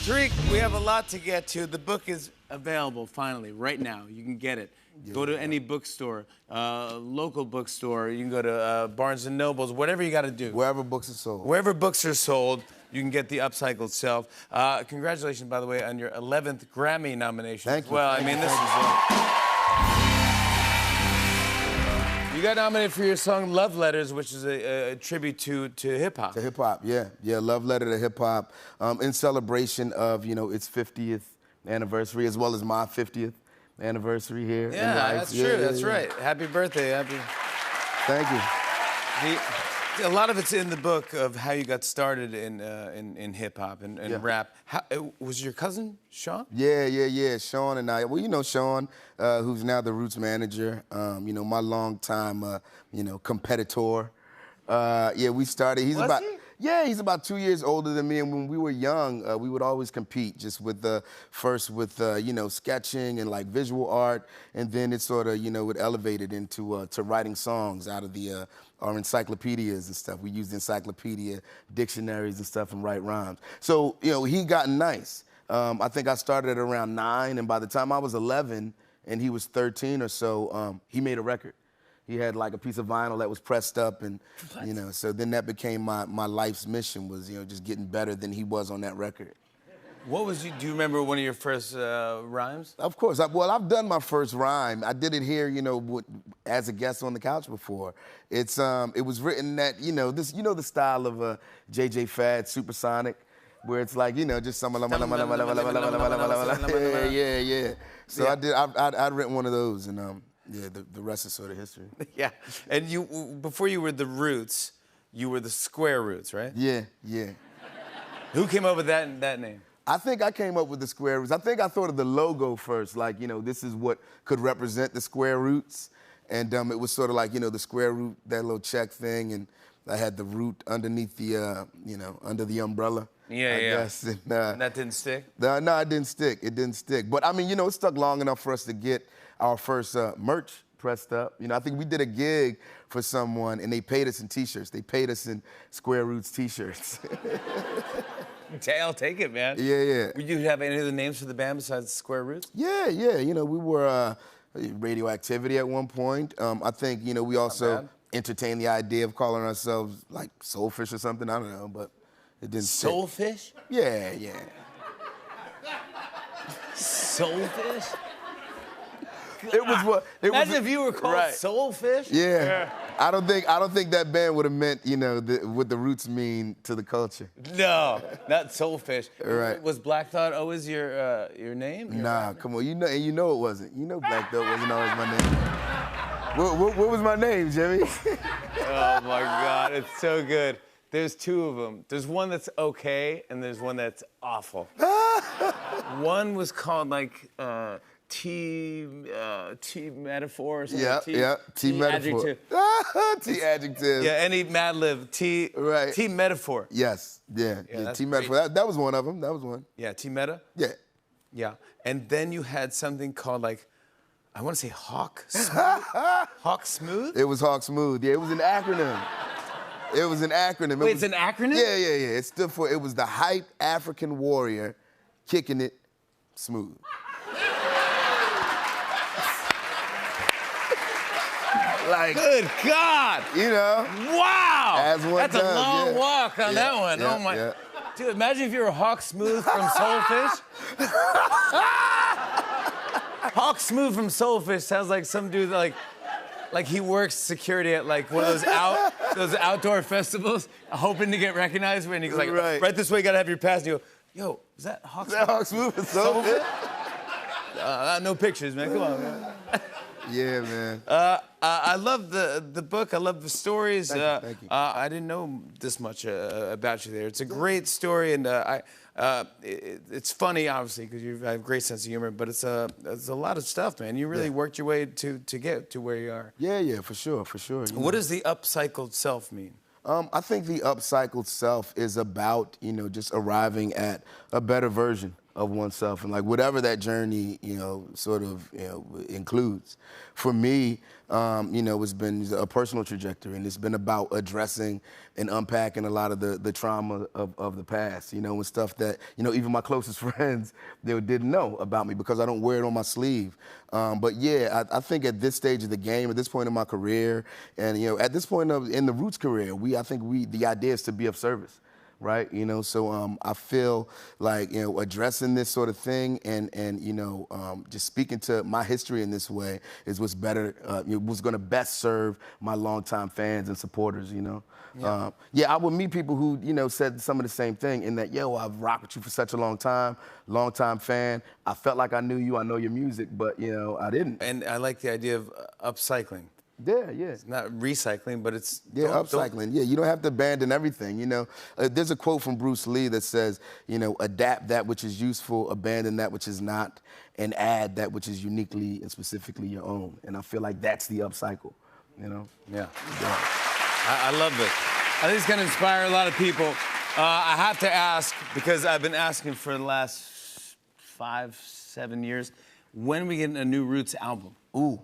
Tariq, we have a lot to get to. The book is available finally, right now. You can get it. Go to any bookstore, local bookstore. You can go to Barnes & Nobles, whatever you got to do. Wherever books are sold. Wherever books are sold, you can get The Upcycled Self. Congratulations, by the way, on your 11th Grammy nomination. Thank you. Well, I mean, this is... You got nominated for your song Love Letters, which is a tribute to hip-hop. To hip-hop, yeah. Yeah, Love Letter to Hip-Hop, in celebration of, you know, its 50th anniversary, as well as my 50th anniversary here. Yeah, that's true, that's right. Happy birthday, Thank you. A lot of it's in the book of how you got started in hip-hop and rap. Was your cousin, Sean? Yeah. Sean and I. Well, you know Sean, who's now the Roots manager. You know, my longtime, you know, competitor. Yeah, we started. He's about 2 years older than me. And when we were young, we would always compete, just with first with you know, sketching and like visual art, and then it sort of, you know, it elevated into to writing songs out of our encyclopedias and stuff. We used encyclopedia dictionaries and stuff and write rhymes. So, you know, he got nice. I think I started at around 9, and by the time I was 11 and he was 13 or so, he made a record. He had like a piece of vinyl that was pressed up, and you know, so then that became my life's mission, was, you know, just getting better than he was on that record. Do you remember one of your first rhymes? Of course. Well, I've done my first rhyme. I did it here, you know, as a guest on the couch before. It was written that, you know, this, you know, the style of JJ Fad, Supersonic, where it's like, you know, just some yeah. So I'd written one of those, and yeah, the rest is sort of history. Yeah, and you, before you were the Roots, you were the Square Roots, right? Yeah. Who came up with that name? I think I came up with the Square Roots. I think I thought of the logo first, like, you know, this is what could represent the Square Roots. And it was sort of like, you know, the square root, that little check thing, and I had the root underneath the, you know, under the umbrella. Yeah. Guess. And that didn't stick? No, it didn't stick. It didn't stick. But, I mean, you know, it stuck long enough for us to get our first merch pressed up. You know, I think we did a gig for someone, and they paid us in T-shirts. They paid us in Square Roots T-shirts. I'll take it, man. Yeah. Would you have any other names for the band besides Square Roots? Yeah. You know, we were Radioactivity at one point. I think, you know, we also entertained the idea of calling ourselves, like, Soulfish or something. I don't know, but it didn't stick. Soulfish? Yeah. Soulfish? Imagine if you were called Soulfish. Yeah. I don't think that band would have meant, you know, what the Roots mean to the culture. No, not Soulfish. Right. Was Black Thought always your name? Nah, come on. You know it wasn't. You know Black Thought wasn't always my name. What was my name, Jimmy? Oh my God, it's so good. There's two of them. There's one that's okay, and there's one that's awful. One was called like T metaphor or something. Yeah. T metaphor. Adjective. T adjective. Yeah, any Mad Lib. T metaphor. Yes. Yeah. T metaphor. That was one of them. That was one. Yeah. T meta. Yeah. And then you had something called like, I want to say Hawk Smooth. Hawk Smooth. It was Hawk Smooth. Yeah. It was an acronym. It was an acronym. Wait, it's an acronym? Yeah. It stood for, it was the hype African warrior, kicking it smooth. Like, good God! You know? Wow! As one That's does, a long walk on that one. Yeah, oh my! Dude, imagine if you were Hawk Smooth from Soulfish. Hawk Smooth from Soulfish sounds like some dude like he works security at like one of those outdoor festivals, hoping to get recognized. And he's like, right this way, you gotta have your pass. And you go, yo, is that Hawk Smooth? Is that Hawk Smooth from Soulfish? No pictures, man. Come on, man. Yeah, man. I love the book. I love the stories. Thank you. I didn't know this much about you there. It's a great story, and it's funny, obviously, because you have a great sense of humor. But it's a lot of stuff, man. You really worked your way to get to where you are. Yeah, for sure. What does the upcycled self mean? I think the upcycled self is about, you know, just arriving at a better version of oneself, and like whatever that journey, sort of, includes. For me, it's been a personal trajectory, and it's been about addressing and unpacking a lot of the trauma of the past, and stuff that, even my closest friends, they didn't know about me because I don't wear it on my sleeve. But yeah, I think at this stage of the game, at this point in my career, and, at this point in the Roots career, I think the idea is to be of service. Right, so I feel like, addressing this sort of thing and just speaking to my history in this way is what's better, what's gonna best serve my longtime fans and supporters, Yeah. I would meet people who, said some of the same thing in that, I've rocked with you for such a long time fan. I felt like I knew you, I know your music, but, I didn't. And I like the idea of upcycling. Yeah. It's not recycling, but it's... upcycling. Yeah, you don't have to abandon everything, There's a quote from Bruce Lee that says, adapt that which is useful, abandon that which is not, and add that which is uniquely and specifically your own. And I feel like that's the upcycle, Yeah. I love this. I think it's going to inspire a lot of people. I have to ask, because I've been asking for the last 5-7 years, when are we getting a new Roots album? Ooh.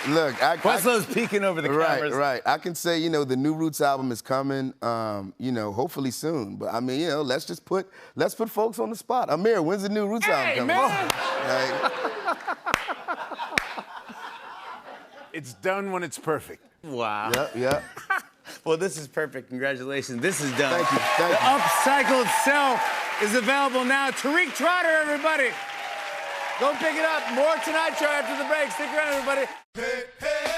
Look, Questlo's peeking over the cameras. Right. I can say, the new Roots album is coming, hopefully soon. But I mean, let's put folks on the spot. Amir, when's the new Roots album coming? Man. Like, it's done when it's perfect. Wow. Yep. Well, this is perfect. Congratulations. This is done. Thank you. The Upcycled Self is available now. Tariq Trotter, everybody. Go pick it up. More Tonight Show after the break. Stick around, everybody. Hey, hey.